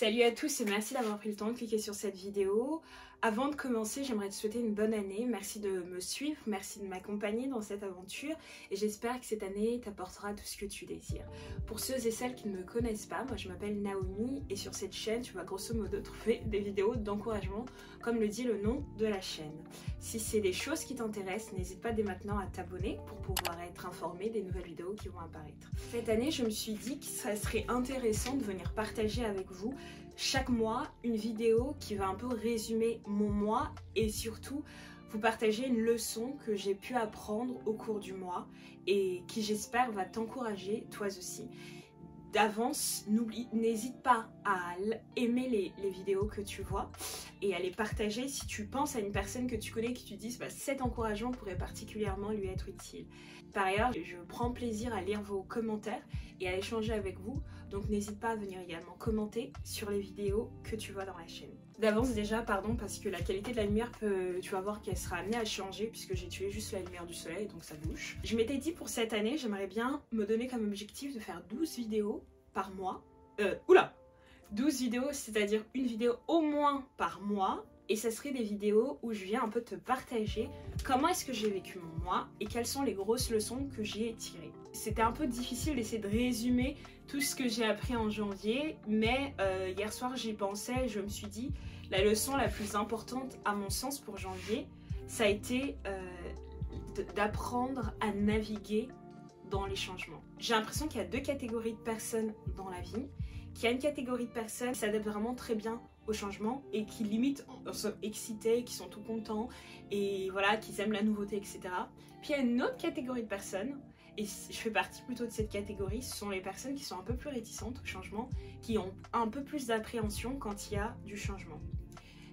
Salut à tous et merci d'avoir pris le temps de cliquer sur cette vidéo. Avant de commencer, j'aimerais te souhaiter une bonne année. Merci de me suivre, merci de m'accompagner dans cette aventure et j'espère que cette année t'apportera tout ce que tu désires. Pour ceux et celles qui ne me connaissent pas, moi je m'appelle Naomi et sur cette chaîne, tu vas grosso modo trouver des vidéos d'encouragement comme le dit le nom de la chaîne. Si c'est des choses qui t'intéressent, n'hésite pas dès maintenant à t'abonner pour pouvoir être informé des nouvelles vidéos qui vont apparaître. Cette année, je me suis dit que ça serait intéressant de venir partager avec vous chaque mois une vidéo qui va un peu résumer mon mois et surtout vous partager une leçon que j'ai pu apprendre au cours du mois et qui j'espère va t'encourager toi aussi. D'avance, n'hésite pas à aimer les vidéos que tu vois et à les partager si tu penses à une personne que tu connais qui te dise cet encouragement pourrait particulièrement lui être utile. Par ailleurs, je prends plaisir à lire vos commentaires et à échanger avec vous, donc n'hésite pas à venir également commenter sur les vidéos que tu vois dans la chaîne. D'avance déjà, pardon, parce que la qualité de la lumière, tu vas voir qu'elle sera amenée à changer puisque j'ai tué juste la lumière du soleil, donc ça bouge. Je m'étais dit pour cette année, j'aimerais bien me donner comme objectif de faire 12 vidéos par mois. 12 vidéos, c'est-à-dire une vidéo au moins par mois. Et ça serait des vidéos où je viens un peu te partager comment est-ce que j'ai vécu mon mois et quelles sont les grosses leçons que j'ai tirées. C'était un peu difficile d'essayer de résumer tout ce que j'ai appris en janvier, mais hier soir j'y pensais et je me suis dit la leçon la plus importante à mon sens pour janvier, ça a été d'apprendre à naviguer dans les changements. J'ai l'impression qu'il y a deux catégories de personnes dans la vie, qu'il y a une catégorie de personnes qui s'adaptent vraiment très bien au changement et qui limite sont excités, qui sont tout contents et voilà, qui aiment la nouveauté, etc. Puis il y a une autre catégorie de personnes, et je fais partie plutôt de cette catégorie, ce sont les personnes qui sont un peu plus réticentes au changement, qui ont un peu plus d'appréhension quand il y a du changement.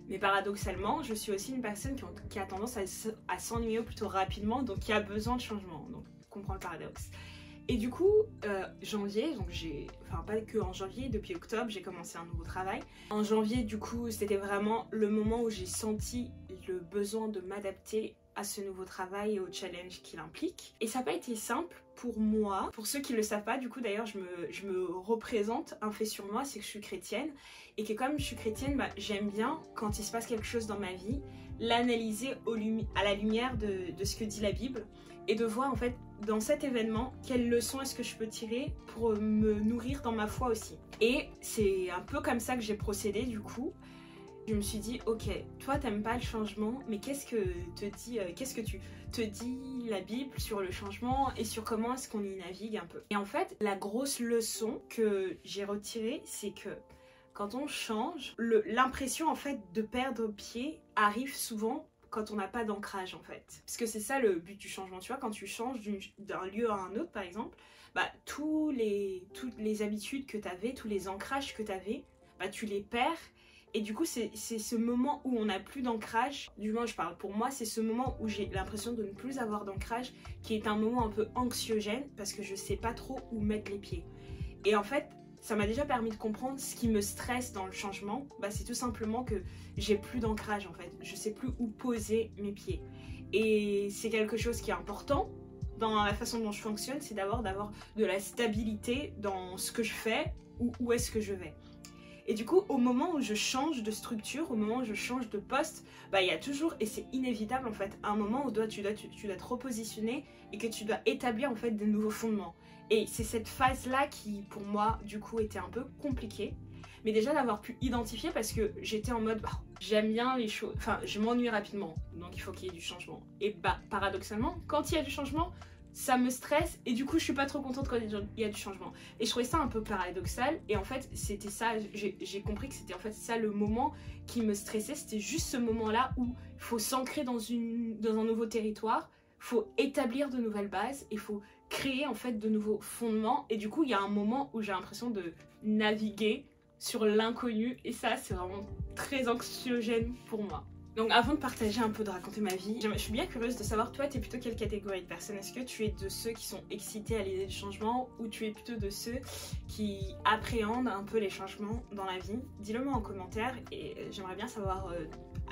Mais paradoxalement, je suis aussi une personne qui a tendance à s'ennuyer plutôt rapidement, donc qui a besoin de changement. Donc, comprends le paradoxe. Et du coup, janvier, donc pas que en janvier, depuis octobre, j'ai commencé un nouveau travail. En janvier, du coup, c'était vraiment le moment où j'ai senti le besoin de m'adapter à ce nouveau travail et au challenge qu'il implique. Et ça n'a pas été simple pour moi. Pour ceux qui ne le savent pas, du coup, d'ailleurs, je me représente. Un fait sur moi, c'est que je suis chrétienne. Et que comme je suis chrétienne, j'aime bien, quand il se passe quelque chose dans ma vie, l'analyser à la lumière de ce que dit la Bible. Et de voir en fait dans cet événement quelles leçons est-ce que je peux tirer pour me nourrir dans ma foi aussi. Et c'est un peu comme ça que j'ai procédé du coup. Je me suis dit ok, toi t'aimes pas le changement, mais qu'est-ce que tu te dis la Bible sur le changement et sur comment est-ce qu'on y navigue un peu. Et en fait la grosse leçon que j'ai retirée, c'est que quand on change, l'impression en fait de perdre pied arrive souvent quand on n'a pas d'ancrage en fait. Parce que c'est ça le but du changement, tu vois, quand tu changes d'un lieu à un autre par exemple, toutes les habitudes que tu avais, tous les ancrages que tu avais, tu les perds. Et du coup c'est ce moment où on n'a plus d'ancrage, du moins je parle pour moi, c'est ce moment où j'ai l'impression de ne plus avoir d'ancrage qui est un moment un peu anxiogène parce que je sais pas trop où mettre les pieds. Et en fait, ça m'a déjà permis de comprendre ce qui me stresse dans le changement, c'est tout simplement que j'ai plus d'ancrage en fait, je sais plus où poser mes pieds. Et c'est quelque chose qui est important dans la façon dont je fonctionne, c'est d'avoir de la stabilité dans ce que je fais ou où est-ce que je vais. Et du coup, au moment où je change de structure, au moment où je change de poste, il y a toujours, et c'est inévitable en fait, un moment où tu dois te repositionner et que tu dois établir en fait de nouveaux fondements. Et c'est cette phase-là qui, pour moi, du coup, était un peu compliquée. Mais déjà d'avoir pu identifier parce que j'étais en mode, j'aime bien les choses, je m'ennuie rapidement, donc il faut qu'il y ait du changement. Et paradoxalement, quand il y a du changement, ça me stresse et du coup je suis pas trop contente quand il y a du changement. Et je trouvais ça un peu paradoxal et en fait c'était ça, j'ai compris que c'était en fait ça le moment qui me stressait, c'était juste ce moment-là où il faut s'ancrer dans un nouveau territoire, faut établir de nouvelles bases et faut créer en fait de nouveaux fondements et du coup il y a un moment où j'ai l'impression de naviguer sur l'inconnu et ça c'est vraiment très anxiogène pour moi. Donc avant de partager un peu, de raconter ma vie, je suis bien curieuse de savoir, toi, t'es plutôt quelle catégorie de personnes? Est-ce que tu es de ceux qui sont excités à l'idée du changement ou tu es plutôt de ceux qui appréhendent un peu les changements dans la vie? Dis-le moi en commentaire et j'aimerais bien savoir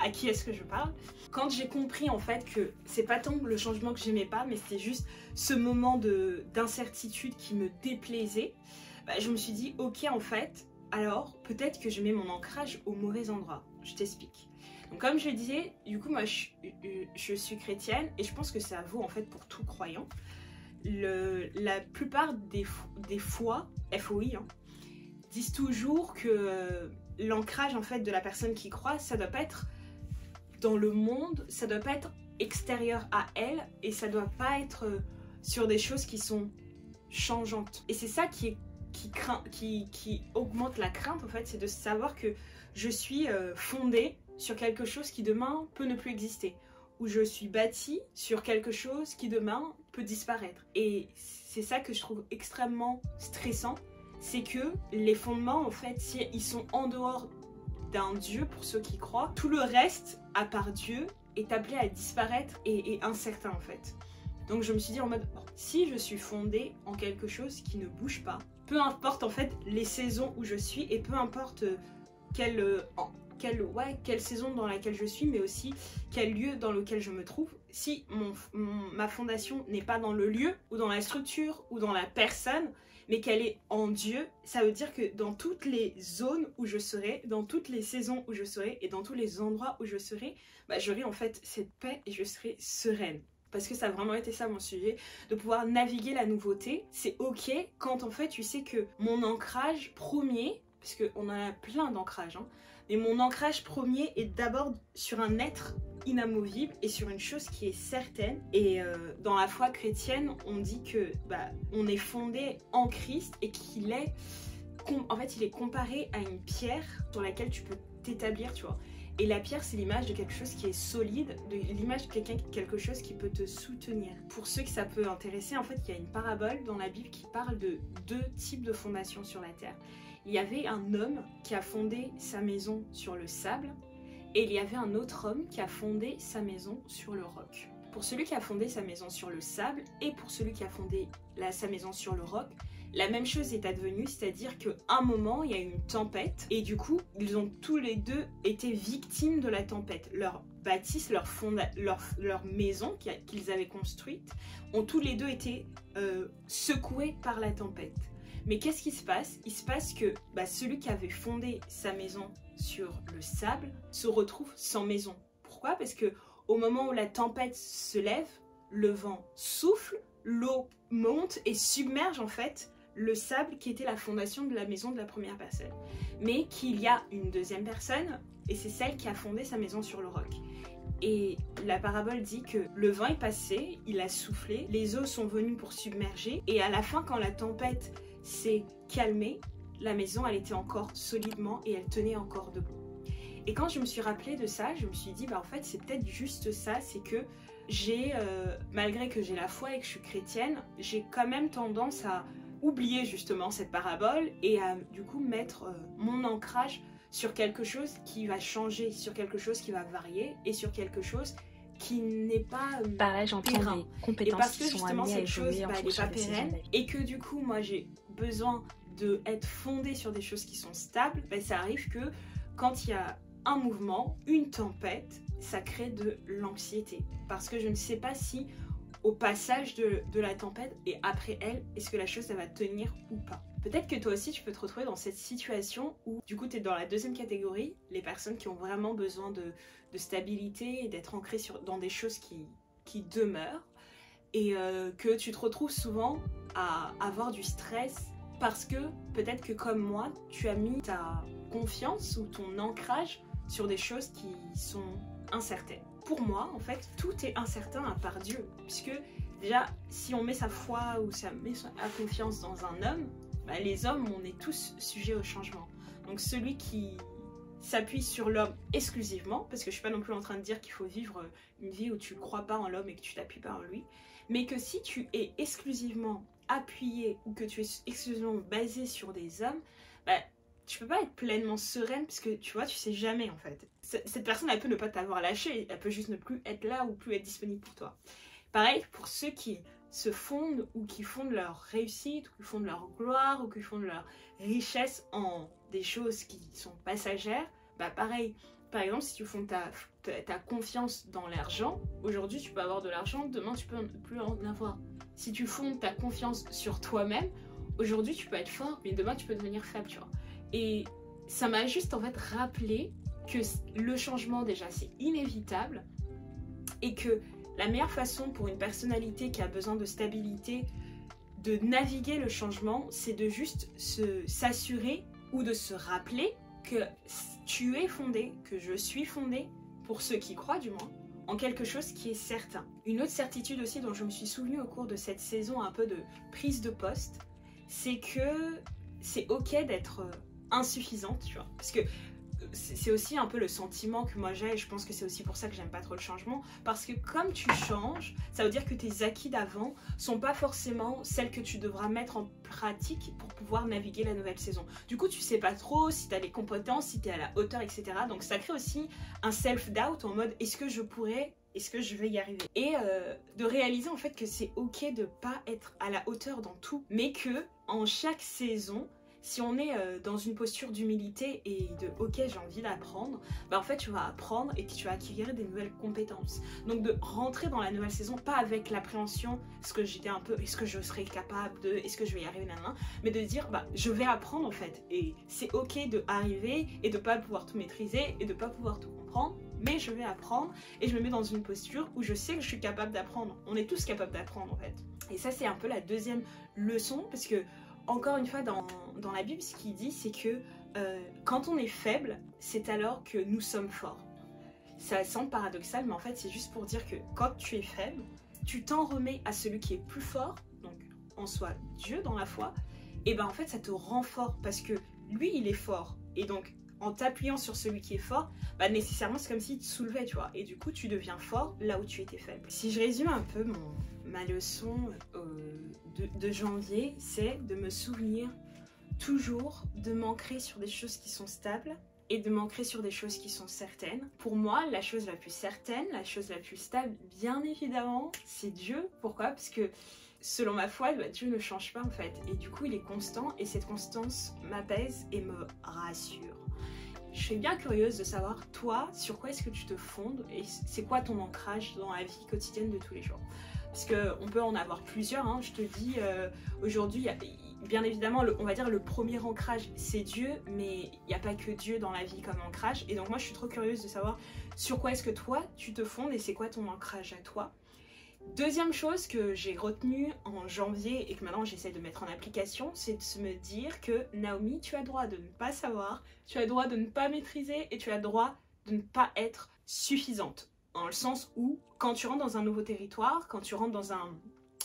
à qui est-ce que je parle. Quand j'ai compris en fait que c'est pas tant le changement que j'aimais pas, mais c'était juste ce moment d'incertitude qui me déplaisait, je me suis dit ok en fait, alors peut-être que je mets mon ancrage au mauvais endroit. Je t'explique. Donc comme je le disais, du coup moi je suis chrétienne et je pense que ça vaut en fait pour tout croyant. La plupart des foi, FOI, hein, disent toujours que l'ancrage en fait de la personne qui croit, ça doit pas être dans le monde, ça doit pas être extérieur à elle et ça doit pas être sur des choses qui sont changeantes. Et c'est ça qui augmente la crainte en fait, c'est de savoir que je suis fondée sur quelque chose qui demain peut ne plus exister, ou je suis bâtie sur quelque chose qui demain peut disparaître. Et c'est ça que je trouve extrêmement stressant, c'est que les fondements en fait, si ils sont en dehors d'un Dieu pour ceux qui croient, tout le reste à part Dieu est appelé à disparaître et incertain en fait. Donc je me suis dit en mode, si je suis fondée en quelque chose qui ne bouge pas, peu importe en fait les saisons où je suis et peu importe quelle saison dans laquelle je suis, mais aussi quel lieu dans lequel je me trouve, si ma fondation n'est pas dans le lieu ou dans la structure ou dans la personne, mais qu'elle est en Dieu, ça veut dire que dans toutes les zones où je serai, dans toutes les saisons où je serai et dans tous les endroits où je serai, j'aurai en fait cette paix et je serai sereine. Parce que ça a vraiment été ça mon sujet, de pouvoir naviguer la nouveauté. C'est ok quand en fait tu sais que mon ancrage premier, parce qu'on en a plein d'ancrages, hein, mais mon ancrage premier est d'abord sur un être inamovible et sur une chose qui est certaine. Et dans la foi chrétienne, on dit que on est fondé en Christ et qu'il est, en fait, il est comparé à une pierre sur laquelle tu peux t'établir, tu vois. Et la pierre, c'est l'image de quelque chose qui est solide, de l'image de quelque chose qui peut te soutenir. Pour ceux que ça peut intéresser, en fait, il y a une parabole dans la Bible qui parle de 2 types de fondations sur la terre. Il y avait un homme qui a fondé sa maison sur le sable et il y avait un autre homme qui a fondé sa maison sur le roc. Pour celui qui a fondé sa maison sur le sable et pour celui qui a fondé sa maison sur le roc, la même chose est advenue, c'est-à-dire qu'à un moment, il y a eu une tempête et du coup, ils ont tous les deux été victimes de la tempête. Leur bâtisse, leur maison qu'ils avaient construite, ont tous les deux été secoués par la tempête. Mais qu'est-ce qui se passe? Il se passe que celui qui avait fondé sa maison sur le sable se retrouve sans maison. Pourquoi? Parce que au moment où la tempête se lève, le vent souffle, l'eau monte et submerge en fait le sable qui était la fondation de la maison de la première personne. Mais qu'il y a une deuxième personne, et c'est celle qui a fondé sa maison sur le roc. Et la parabole dit que le vent est passé, il a soufflé, les eaux sont venues pour submerger, et à la fin, quand la tempête s'est calmée, la maison, elle était encore solidement et elle tenait encore debout. Et quand je me suis rappelée de ça, je me suis dit, en fait, c'est peut-être juste ça, c'est que j'ai, malgré que j'ai la foi et que je suis chrétienne, j'ai quand même tendance à oublier justement cette parabole et à du coup mettre mon ancrage sur quelque chose qui va changer, sur quelque chose qui va varier et sur quelque chose qui n'est pas pareil, j'entends des compétences et parce que qui sont justement cette chose elle n'est pas pérenne et que du coup moi j'ai besoin d'être fondée sur des choses qui sont stables, ça arrive que quand il y a un mouvement, une tempête, ça crée de l'anxiété parce que je ne sais pas si au passage de la tempête et après elle, est-ce que la chose ça va tenir ou pas. Peut-être que toi aussi tu peux te retrouver dans cette situation où du coup tu es dans la deuxième catégorie, les personnes qui ont vraiment besoin de stabilité et d'être ancrées dans des choses qui demeurent et que tu te retrouves souvent à avoir du stress parce que peut-être que comme moi, tu as mis ta confiance ou ton ancrage sur des choses qui sont incertaines. Pour moi, en fait, tout est incertain à part Dieu. Puisque déjà, si on met sa foi ou sa confiance dans un homme, les hommes, on est tous sujets au changement. Donc celui qui s'appuie sur l'homme exclusivement, parce que je suis pas non plus en train de dire qu'il faut vivre une vie où tu ne crois pas en l'homme et que tu t'appuies pas en lui, mais que si tu es exclusivement appuyé ou que tu es exclusivement basé sur des hommes, tu peux pas être pleinement sereine parce que tu vois, tu sais jamais en fait. Cette personne, elle peut ne pas t'avoir lâché, elle peut juste ne plus être là ou plus être disponible pour toi. Pareil pour ceux qui se fondent ou qui fondent leur réussite, ou qui fondent leur gloire, ou qui fondent leur richesse en des choses qui sont passagères, pareil. Par exemple, si tu fondes ta confiance dans l'argent, aujourd'hui tu peux avoir de l'argent, demain tu peux ne plus en avoir. Si tu fondes ta confiance sur toi-même, aujourd'hui tu peux être fort, mais demain tu peux devenir faible, tu vois. Et ça m'a juste en fait rappelé que le changement déjà c'est inévitable et que la meilleure façon pour une personnalité qui a besoin de stabilité de naviguer le changement, c'est de juste s'assurer ou de se rappeler que tu es fondé, que je suis fondée, pour ceux qui croient du moins, en quelque chose qui est certain. Une autre certitude aussi dont je me suis souvenue au cours de cette saison un peu de prise de poste, c'est que c'est ok d'être insuffisante, tu vois. Parce que c'est aussi un peu le sentiment que moi j'ai, et je pense que c'est aussi pour ça que j'aime pas trop le changement, parce que comme tu changes, ça veut dire que tes acquis d'avant sont pas forcément celles que tu devras mettre en pratique pour pouvoir naviguer la nouvelle saison. Du coup, tu sais pas trop si tu as les compétences, si tu es à la hauteur, etc. Donc ça crée aussi un self-doubt en mode est-ce que je pourrais, est-ce que je vais y arriver? Et de réaliser en fait que c'est ok de pas être à la hauteur dans tout, mais que en chaque saison, si on est dans une posture d'humilité et de « ok, j'ai envie d'apprendre », bah en fait tu vas apprendre et tu vas acquérir des nouvelles compétences. Donc de rentrer dans la nouvelle saison, pas avec l'appréhension, est-ce que j'étais un peu, est-ce que je serai capable de, est-ce que je vais y arriver, nanana, mais de dire bah je vais apprendre en fait. Et c'est ok de arriver et de pas pouvoir tout maîtriser et de pas pouvoir tout comprendre, mais je vais apprendre et je me mets dans une posture où je sais que je suis capable d'apprendre. On est tous capables d'apprendre en fait. Et ça c'est un peu la deuxième leçon, parce que encore une fois, dans la Bible, ce qu'il dit, c'est que quand on est faible, c'est alors que nous sommes forts. Ça semble paradoxal, mais en fait, c'est juste pour dire que quand tu es faible, tu t'en remets à celui qui est plus fort, donc en soi Dieu dans la foi, et ben en fait, ça te rend fort parce que lui, il est fort. Et donc, en t'appuyant sur celui qui est fort, bah nécessairement, c'est comme s'il te soulevait, tu vois. Et du coup, tu deviens fort là où tu étais faible. Si je résume un peu ma leçon de janvier, c'est de me souvenir toujours de m'ancrer sur des choses qui sont stables et de m'ancrer sur des choses qui sont certaines. Pour moi, la chose la plus certaine, la chose la plus stable, bien évidemment, c'est Dieu. Pourquoi? Parce que selon ma foi, bah, Dieu ne change pas en fait. Et du coup, il est constant et cette constance m'apaise et me rassure. Je suis bien curieuse de savoir, toi, sur quoi est-ce que tu te fondes et c'est quoi ton ancrage dans la vie quotidienne de tous les jours. Parce qu'on peut en avoir plusieurs, hein. Je te dis, aujourd'hui, bien évidemment, on va dire le premier ancrage, c'est Dieu, mais il n'y a pas que Dieu dans la vie comme ancrage. Et donc moi, je suis trop curieuse de savoir sur quoi est-ce que toi, tu te fondes et c'est quoi ton ancrage à toi. Deuxième chose que j'ai retenue en janvier et que maintenant j'essaie de mettre en application, c'est de me dire que Naomi, tu as le droit de ne pas savoir, tu as le droit de ne pas maîtriser et tu as le droit de ne pas être suffisante. Dans le sens où, quand tu rentres dans un nouveau territoire, quand tu rentres dans un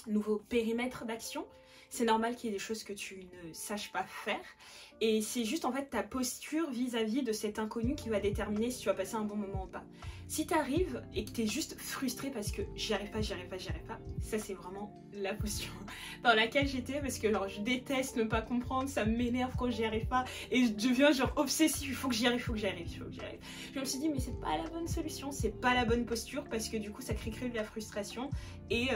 nouveau périmètre d'action, c'est normal qu'il y ait des choses que tu ne saches pas faire. Et c'est juste en fait ta posture vis-à-vis de cet inconnu qui va déterminer si tu vas passer un bon moment ou pas. Si tu arrives et que tu es juste frustré parce que j'y arrive pas, ça c'est vraiment la posture dans laquelle j'étais, parce que genre je déteste ne pas comprendre, ça m'énerve quand j'y arrive pas et je deviens genre obsessive, il faut que j'y arrive. Je me suis dit mais c'est pas la bonne solution, c'est pas la bonne posture, parce que du coup ça crée de la frustration et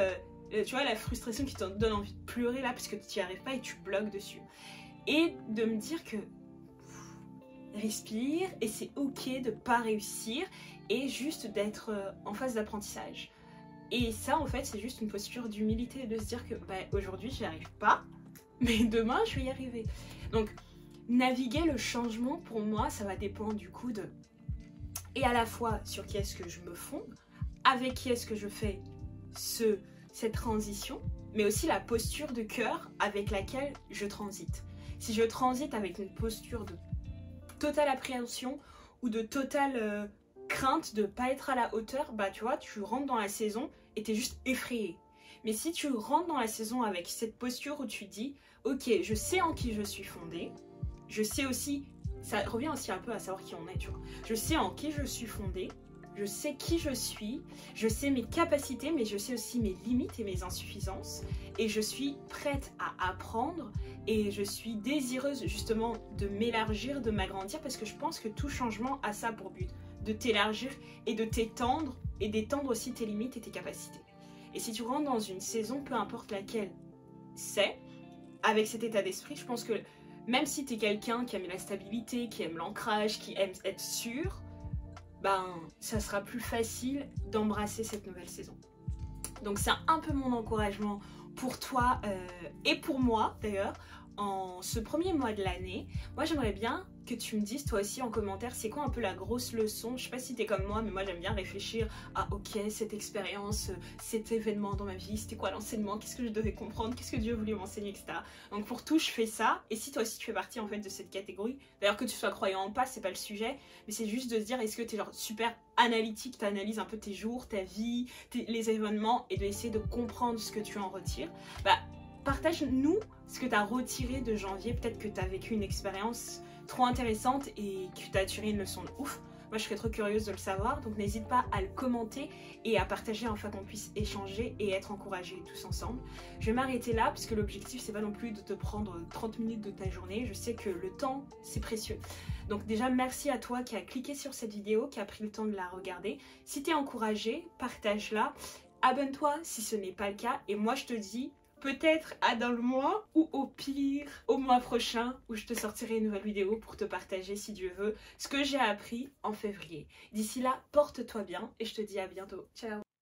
tu vois la frustration qui te donne envie de pleurer là parce que tu n'y arrives pas et tu bloques dessus. Et de me dire que respire et c'est ok de pas réussir et juste d'être en phase d'apprentissage. Et ça en fait c'est juste une posture d'humilité, de se dire que bah, aujourd'hui j'y arrive pas, mais demain je vais y arriver. Donc naviguer le changement pour moi ça va dépendre du coup de et à la fois sur qui est-ce que je me fonde, avec qui est-ce que je fais cette transition, mais aussi la posture de cœur avec laquelle je transite. Si je transite avec une posture de totale appréhension ou de totale crainte de ne pas être à la hauteur, bah tu vois, tu rentres dans la saison et t'es juste effrayé. Mais si tu rentres dans la saison avec cette posture où tu dis « Ok, je sais en qui je suis fondée, je sais aussi, ça revient aussi un peu à savoir qui on est, tu vois. Je sais en qui je suis fondée, je sais qui je suis, je sais mes capacités, mais je sais aussi mes limites et mes insuffisances. Et je suis prête à apprendre et je suis désireuse justement de m'élargir, de m'agrandir, parce que je pense que tout changement a ça pour but, de t'élargir et de t'étendre et d'étendre aussi tes limites et tes capacités. Et si tu rentres dans une saison, peu importe laquelle c'est, avec cet état d'esprit, je pense que même si tu es quelqu'un qui aime la stabilité, qui aime l'ancrage, qui aime être sûr, ben, ça sera plus facile d'embrasser cette nouvelle saison. Donc c'est un peu mon encouragement pour toi et pour moi d'ailleurs, en ce premier mois de l'année, moi j'aimerais bien que tu me dises toi aussi en commentaire c'est quoi un peu la grosse leçon. Je sais pas si t'es comme moi, mais moi j'aime bien réfléchir à ok, cette expérience, cet événement dans ma vie, c'était quoi l'enseignement, qu'est-ce que je devais comprendre, qu'est-ce que Dieu voulait m'enseigner, etc. Donc pour tout je fais ça, et si toi aussi tu fais partie en fait de cette catégorie, d'ailleurs que tu sois croyant ou pas, c'est pas le sujet, mais c'est juste de se dire est-ce que t'es genre super analytique, t'analyses un peu tes jours, ta vie, les événements, et d'essayer de comprendre ce que tu en retires. Bah partage-nous ce que tu as retiré de janvier. Peut-être que tu as vécu une expérience trop intéressante et que tu as tiré une leçon de ouf. Moi, je serais trop curieuse de le savoir. Donc, n'hésite pas à le commenter et à partager afin qu'on puisse échanger et être encouragés tous ensemble. Je vais m'arrêter là parce que l'objectif, c'est pas non plus de te prendre 30 minutes de ta journée. Je sais que le temps, c'est précieux. Donc déjà, merci à toi qui a cliqué sur cette vidéo, qui a pris le temps de la regarder. Si tu es encouragé, partage-la. Abonne-toi si ce n'est pas le cas. Et moi, je te dis peut-être à dans le mois ou au pire au mois prochain où je te sortirai une nouvelle vidéo pour te partager, si Dieu veut, ce que j'ai appris en février. D'ici là, porte-toi bien et je te dis à bientôt. Ciao!